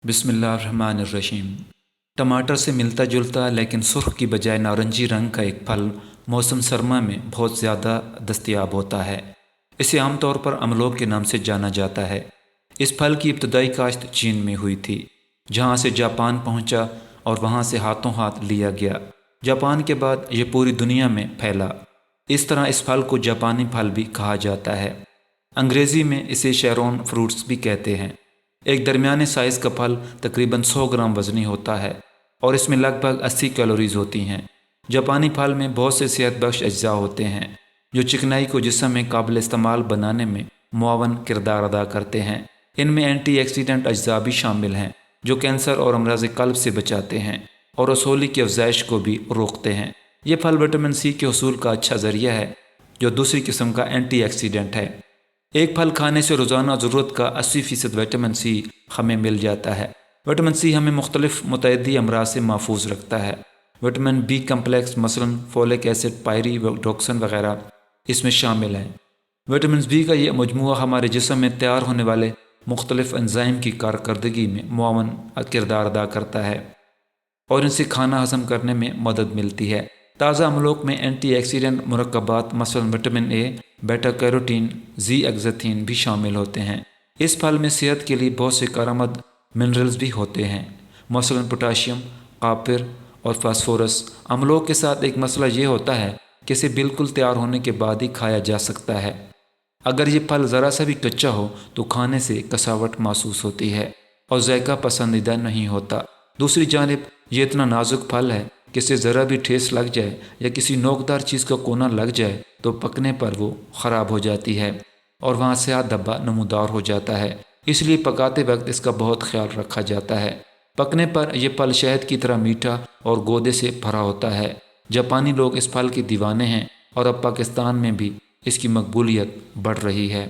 بسم اللہ الرحمن الرحیم۔ ٹماٹر سے ملتا جلتا لیکن سرخ کی بجائے نارنجی رنگ کا ایک پھل موسم سرما میں بہت زیادہ دستیاب ہوتا ہے۔ اسے عام طور پر املوک کے نام سے جانا جاتا ہے۔ اس پھل کی ابتدائی کاشت چین میں ہوئی تھی، جہاں سے جاپان پہنچا اور وہاں سے ہاتھوں ہاتھ لیا گیا۔ جاپان کے بعد یہ پوری دنیا میں پھیلا۔ اس طرح اس پھل کو جاپانی پھل بھی کہا جاتا ہے۔ انگریزی میں اسے شیرون فروٹس بھی کہتے ہیں۔ ایک درمیانے سائز کا پھل تقریباً 100 گرام وزنی ہوتا ہے اور اس میں لگ بھگ 80 کیلوریز ہوتی ہیں۔ جاپانی پھل میں بہت سے صحت بخش اجزاء ہوتے ہیں جو چکنائی کو جسم میں قابل استعمال بنانے میں معاون کردار ادا کرتے ہیں۔ ان میں اینٹی آکسیڈنٹ اجزاء بھی شامل ہیں جو کینسر اور امراض قلب سے بچاتے ہیں اور رسولی کی افزائش کو بھی روکتے ہیں۔ یہ پھل وٹامن سی کے حصول کا اچھا ذریعہ ہے جو دوسری قسم کا اینٹی آکسیڈنٹ ہے۔ ایک پھل کھانے سے روزانہ ضرورت کا 80% وٹامن سی ہمیں مل جاتا ہے۔ وٹامن سی ہمیں مختلف متعدی امراض سے محفوظ رکھتا ہے۔ وٹامن بی کمپلیکس مثلاً فولک ایسڈ، پائریڈوکسن وغیرہ اس میں شامل ہیں۔ وٹامن بی کا یہ مجموعہ ہمارے جسم میں تیار ہونے والے مختلف انزائم کی کارکردگی میں معاون کردار ادا کرتا ہے اور ان سے کھانا ہضم کرنے میں مدد ملتی ہے۔ تازہ املوک میں اینٹی آکسیڈنٹ مرکبات مثلاً وٹامن اے، بیٹا کیروٹین، زی ایگزیتھین بھی شامل ہوتے ہیں۔ اس پھل میں صحت کے لیے بہت سے کارآمد منرلز بھی ہوتے ہیں، مثلاً پوٹاشیم، کاپر اور فاسفورس۔ املوک کے ساتھ ایک مسئلہ یہ ہوتا ہے کہ اسے بالکل تیار ہونے کے بعد ہی کھایا جا سکتا ہے۔ اگر یہ پھل ذرا سا بھی کچا ہو تو کھانے سے کساوٹ محسوس ہوتی ہے اور ذائقہ پسندیدہ نہیں ہوتا۔ دوسری جانب یہ اتنا نازک پھل ہے کہ اسے ذرا بھی ٹھیس لگ جائے یا کسی نوکدار چیز کا کونا لگ جائے تو پکنے پر وہ خراب ہو جاتی ہے اور وہاں سے دھبا نمودار ہو جاتا ہے۔ اس لیے پکاتے وقت اس کا بہت خیال رکھا جاتا ہے۔ پکنے پر یہ پھل شہد کی طرح میٹھا اور گودے سے بھرا ہوتا ہے۔ جاپانی لوگ اس پھل کے دیوانے ہیں اور اب پاکستان میں بھی اس کی مقبولیت بڑھ رہی ہے۔